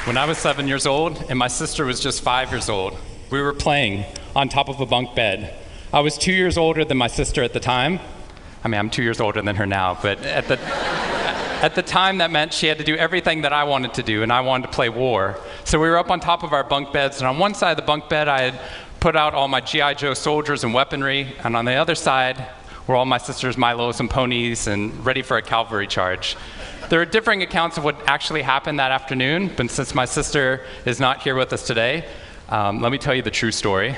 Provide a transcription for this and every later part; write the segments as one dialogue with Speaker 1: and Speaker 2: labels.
Speaker 1: When I was 7 years old and my sister was just 5 years old, we were playing on top of a bunk bed. I was 2 years older than my sister at the time. I mean, I'm 2 years older than her now, but at the time that meant she had to do everything that I wanted to do, and I wanted to play war. So we were up on top of our bunk beds, and on one side of the bunk bed I had put out all my G.I. Joe soldiers and weaponry, and on the other side were all my sister's Milos and ponies and ready for a cavalry charge. There are differing accounts of what actually happened that afternoon, but since my sister is not here with us today, let me tell you the true story.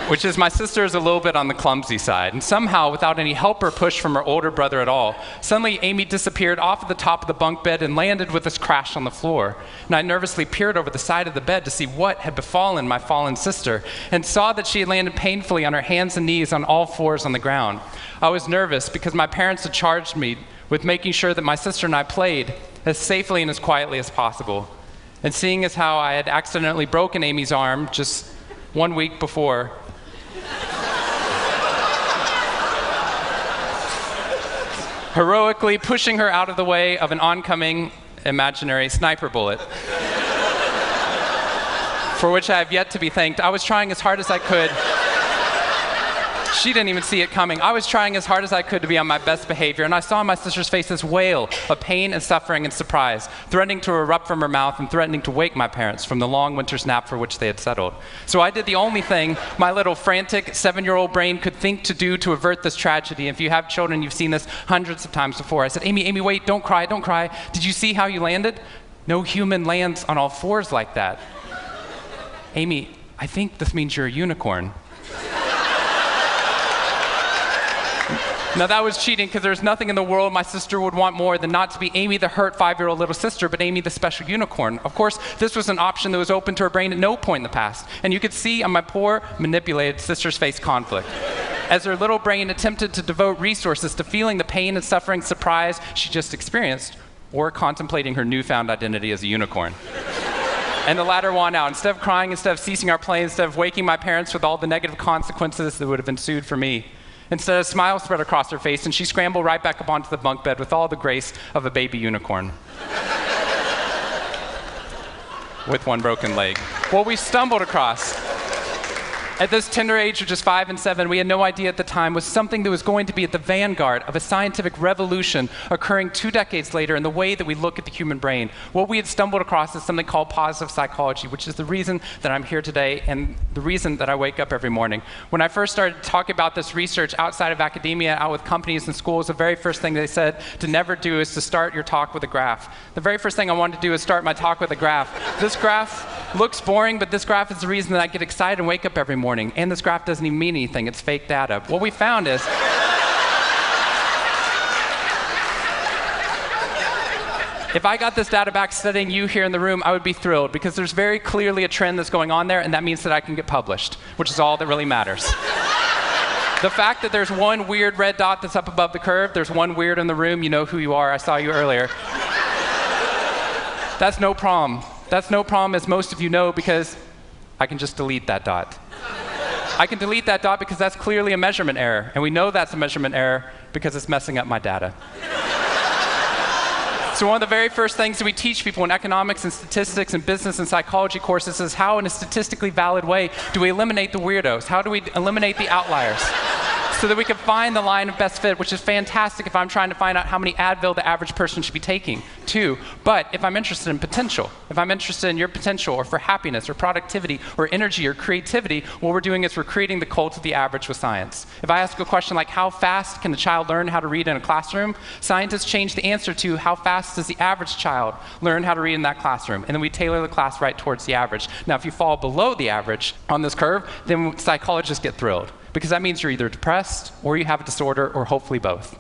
Speaker 1: Which is my sister is a little bit on the clumsy side, and somehow, without any help or push from her older brother at all, suddenly Amy disappeared off of the top of the bunk bed and landed with this crash on the floor. And I nervously peered over the side of the bed to see what had befallen my fallen sister, and saw that she had landed painfully on her hands and knees on all fours on the ground. I was nervous because my parents had charged me with making sure that my sister and I played as safely and as quietly as possible. And seeing as how I had accidentally broken Amy's arm just 1 week before, heroically pushing her out of the way of an oncoming imaginary sniper bullet, for which I have yet to be thanked. I was trying as hard as I could. She didn't even see it coming. I was trying as hard as I could to be on my best behavior, and I saw my sister's face this wail of pain and suffering and surprise, threatening to erupt from her mouth and threatening to wake my parents from the long winter's nap for which they had settled. So I did the only thing my little frantic 7-year-old brain could think to do to avert this tragedy. If you have children, you've seen this hundreds of times before. I said, Amy, wait, don't cry, don't cry. Did you see how you landed? No human lands on all fours like that. Amy, I think this means you're a unicorn. Now that was cheating, because there's nothing in the world my sister would want more than not to be Amy the hurt 5-year-old little sister, but Amy the special unicorn. Of course, this was an option that was open to her brain at no point in the past. And you could see on my poor, manipulated sister's face conflict, as her little brain attempted to devote resources to feeling the pain and suffering surprise she just experienced, or contemplating her newfound identity as a unicorn. And the latter won out. Instead of crying, instead of ceasing our play, instead of waking my parents with all the negative consequences that would have ensued for me, instead, a smile spread across her face, and she scrambled right back up onto the bunk bed with all the grace of a baby unicorn. With one broken leg. What we stumbled across at this tender age of just 5 and 7, we had no idea at the time, was something that was going to be at the vanguard of a scientific revolution occurring 2 decades later in the way that we look at the human brain. What we had stumbled across is something called positive psychology, which is the reason that I'm here today and the reason that I wake up every morning. When I first started talking about this research outside of academia, out with companies and schools, the very first thing they said to never do is to start your talk with a graph. The very first thing I wanted to do is start my talk with a graph. This graph looks boring, but this graph is the reason that I get excited and wake up every morning. And this graph doesn't even mean anything. It's fake data. What we found is if I got this data back studying you here in the room, I would be thrilled, because there's very clearly a trend that's going on there, and that means that I can get published, which is all that really matters. The fact that there's one weird red dot that's up above the curve, there's one weird in the room, you know who you are, I saw you earlier. That's no problem. That's no problem, as most of you know, because I can just delete that dot. I can delete that dot because that's clearly a measurement error, and we know that's a measurement error because it's messing up my data. So one of the very first things that we teach people in economics and statistics and business and psychology courses is how, in a statistically valid way, do we eliminate the weirdos? How do we eliminate the outliers? So that we can find the line of best fit, which is fantastic if I'm trying to find out how many Advil the average person should be taking, too. But if I'm interested in potential, if I'm interested in your potential, or for happiness, or productivity, or energy, or creativity, what we're doing is we're creating the cult of the average with science. If I ask a question like, how fast can a child learn how to read in a classroom? Scientists change the answer to, how fast does the average child learn how to read in that classroom? And then we tailor the class right towards the average. Now, if you fall below the average on this curve, then psychologists get thrilled, because that means you're either depressed, or you have a disorder, or hopefully both.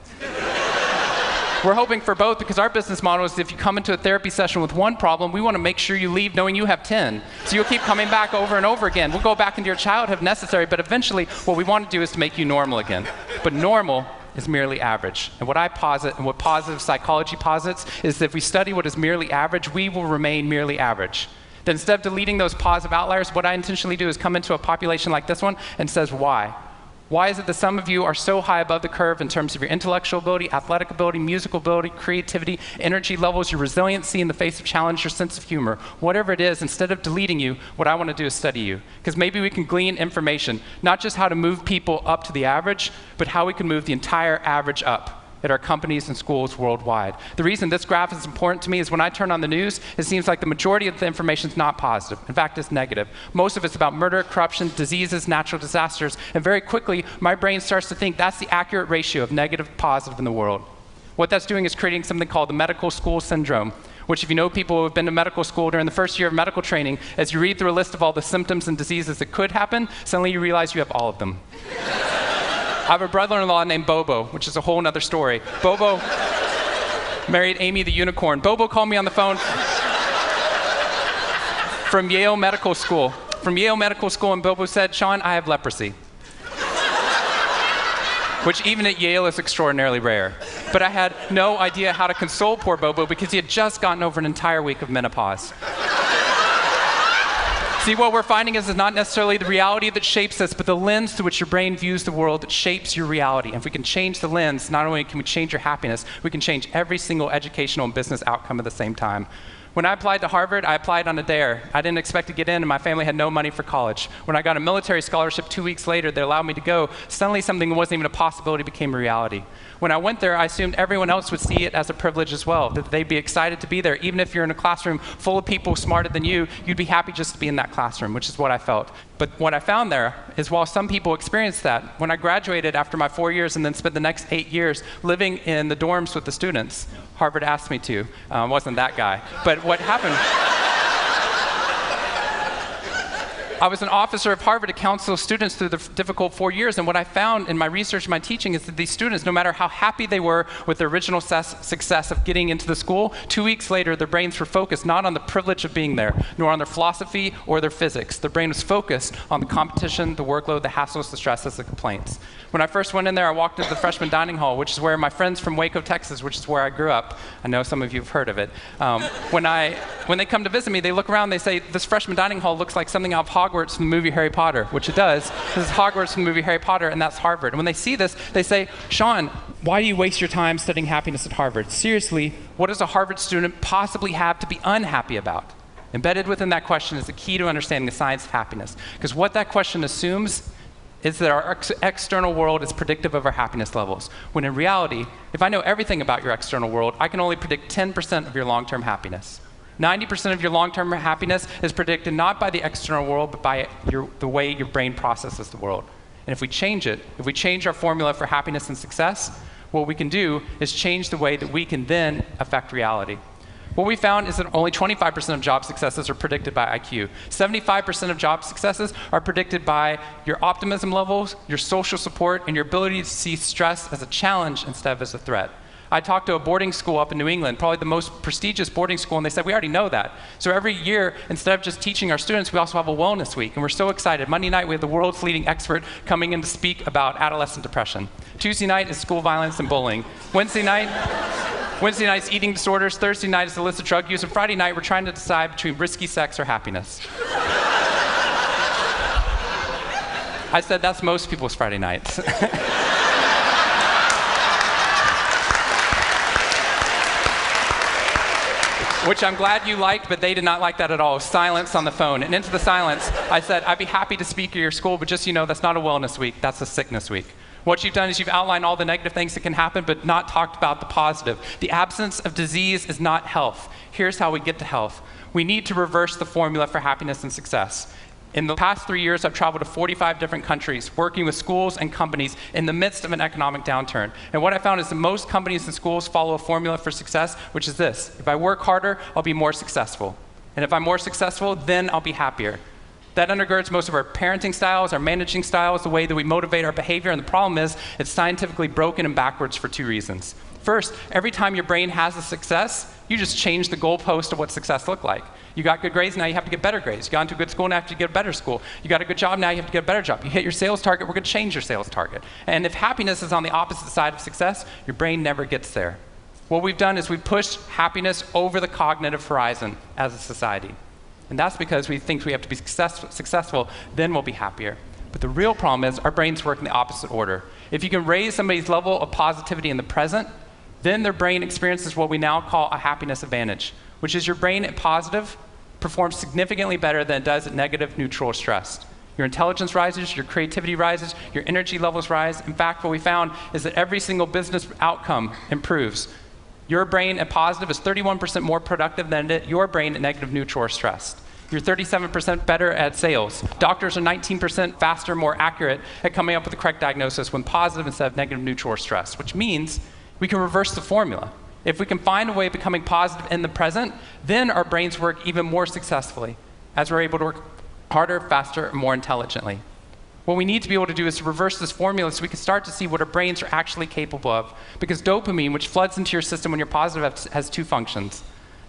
Speaker 1: We're hoping for both, because our business model is if you come into a therapy session with one problem, we want to make sure you leave knowing you have 10. So you'll keep coming back over and over again. We'll go back into your childhood if necessary, but eventually what we want to do is to make you normal again. But normal is merely average. And what I posit, and what positive psychology posits, is that if we study what is merely average, we will remain merely average. Then instead of deleting those positive outliers, what I intentionally do is come into a population like this one and says, why? Why is it that some of you are so high above the curve in terms of your intellectual ability, athletic ability, musical ability, creativity, energy levels, your resiliency in the face of challenge, your sense of humor? Whatever it is, instead of deleting you, what I want to do is study you. Because maybe we can glean information, not just how to move people up to the average, but how we can move the entire average up at our companies and schools worldwide. The reason this graph is important to me is when I turn on the news, it seems like the majority of the information is not positive. In fact, it's negative. Most of it's about murder, corruption, diseases, natural disasters, and very quickly, my brain starts to think that's the accurate ratio of negative to positive in the world. What that's doing is creating something called the medical school syndrome, which if you know people who have been to medical school during the first year of medical training, as you read through a list of all the symptoms and diseases that could happen, suddenly you realize you have all of them. I have a brother-in-law named Bobo, which is a whole other story. Bobo married Amy the unicorn. Bobo called me on the phone from Yale Medical School. And Bobo said, Sean, I have leprosy. Which even at Yale is extraordinarily rare. But I had no idea how to console poor Bobo because he had just gotten over an entire week of menopause. See, what we're finding is not necessarily the reality that shapes us, but the lens through which your brain views the world that shapes your reality. And if we can change the lens, not only can we change your happiness, we can change every single educational and business outcome at the same time. When I applied to Harvard, I applied on a dare. I didn't expect to get in, and my family had no money for college. When I got a military scholarship 2 weeks later that allowed me to go, suddenly something that wasn't even a possibility became a reality. When I went there, I assumed everyone else would see it as a privilege as well, that they'd be excited to be there. Even if you're in a classroom full of people smarter than you, you'd be happy just to be in that classroom, which is what I felt. But what I found there is while some people experienced that, when I graduated after my 4 years and then spent the next 8 years living in the dorms with the students, Harvard asked me to. Wasn't that guy. But what happened, I was an officer of Harvard to counsel students through the difficult 4 years, and what I found in my research and my teaching is that these students, no matter how happy they were with their original success of getting into the school, 2 weeks later their brains were focused not on the privilege of being there, nor on their philosophy or their physics. Their brain was focused on the competition, the workload, the hassles, the stresses, the complaints. When I first went in there, I walked into the freshman dining hall, which is where my friends from Waco, Texas, which is where I grew up, I know some of you have heard of it. When they come to visit me, they look around, they say, this freshman dining hall looks like something out of Hogwarts from the movie Harry Potter, which it does. This is Hogwarts from the movie Harry Potter, and that's Harvard. And when they see this, they say, Sean, why do you waste your time studying happiness at Harvard? Seriously, what does a Harvard student possibly have to be unhappy about? Embedded within that question is the key to understanding the science of happiness. Because what that question assumes is that our external world is predictive of our happiness levels. When in reality, if I know everything about your external world, I can only predict 10% of your long-term happiness. 90% of your long-term happiness is predicted not by the external world, but by the way your brain processes the world. And if we change it, if we change our formula for happiness and success, what we can do is change the way that we can then affect reality. What we found is that only 25% of job successes are predicted by IQ. 75% of job successes are predicted by your optimism levels, your social support, and your ability to see stress as a challenge instead of as a threat. I talked to a boarding school up in New England, probably the most prestigious boarding school, and they said, we already know that. So every year, instead of just teaching our students, we also have a wellness week, and we're so excited. Monday night, we have the world's leading expert coming in to speak about adolescent depression. Tuesday night is school violence and bullying. Wednesday night's eating disorders. Thursday night is illicit drug use. And Friday night, we're trying to decide between risky sex or happiness. I said that's most people's Friday nights. Which I'm glad you liked, but they did not like that at all. Silence on the phone. And into the silence, I said, I'd be happy to speak at your school, but just so you know, that's not a wellness week, that's a sickness week. What you've done is you've outlined all the negative things that can happen, but not talked about the positive. The absence of disease is not health. Here's how we get to health. We need to reverse the formula for happiness and success. In the past 3 years, I've traveled to 45 different countries, working with schools and companies in the midst of an economic downturn. And what I found is that most companies and schools follow a formula for success, which is this. If I work harder, I'll be more successful. And if I'm more successful, then I'll be happier. That undergirds most of our parenting styles, our managing styles, the way that we motivate our behavior. And the problem is it's scientifically broken and backwards for 2 reasons. First, every time your brain has a success, you just change the goalpost of what success looked like. You got good grades, now you have to get better grades. You got into a good school, now you have to get a better school. You got a good job, now you have to get a better job. You hit your sales target, we're going to change your sales target. And if happiness is on the opposite side of success, your brain never gets there. What we've done is we've pushed happiness over the cognitive horizon as a society. And that's because we think we have to be successful, then we'll be happier. But the real problem is our brains work in the opposite order. If you can raise somebody's level of positivity in the present, then their brain experiences what we now call a happiness advantage, which is your brain at positive performs significantly better than it does at negative, neutral, or stressed. Your intelligence rises, your creativity rises, your energy levels rise. In fact, what we found is that every single business outcome improves. Your brain at positive is 31% more productive than your brain at negative, neutral, or stressed. You're 37% better at sales. Doctors are 19% faster, more accurate at coming up with the correct diagnosis when positive instead of negative, neutral, or stressed, which means we can reverse the formula. If we can find a way of becoming positive in the present, then our brains work even more successfully as we're able to work harder, faster, and more intelligently. What we need to be able to do is to reverse this formula so we can start to see what our brains are actually capable of. Because dopamine, which floods into your system when you're positive, has 2 functions.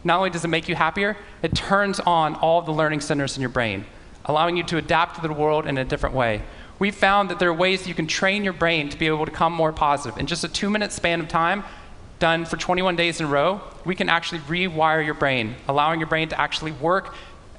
Speaker 1: Not only does it make you happier, it turns on all the learning centers in your brain, allowing you to adapt to the world in a different way. We found that there are ways that you can train your brain to be able to become more positive. In just a 2-minute span of time, done for 21 days in a row, we can actually rewire your brain, allowing your brain to actually work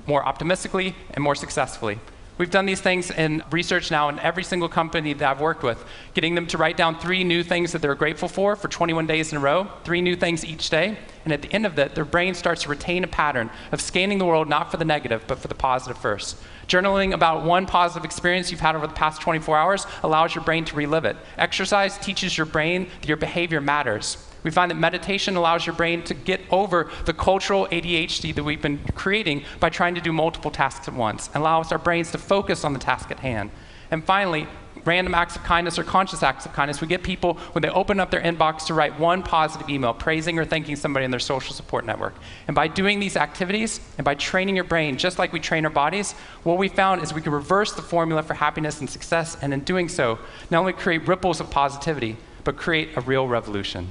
Speaker 1: more optimistically and more successfully. We've done these things in research now in every single company that I've worked with, getting them to write down 3 new things that they're grateful for 21 days in a row, 3 new things each day. And at the end of that, their brain starts to retain a pattern of scanning the world not for the negative, but for the positive first. Journaling about one positive experience you've had over the past 24 hours allows your brain to relive it. Exercise teaches your brain that your behavior matters. We find that meditation allows your brain to get over the cultural ADHD that we've been creating by trying to do multiple tasks at once, and allows our brains to focus on the task at hand. And finally, random acts of kindness or conscious acts of kindness. We get people, when they open up their inbox, to write one positive email praising or thanking somebody in their social support network. And by doing these activities and by training your brain, just like we train our bodies, what we found is we can reverse the formula for happiness and success, and in doing so, not only create ripples of positivity, but create a real revolution.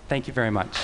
Speaker 1: Thank you very much.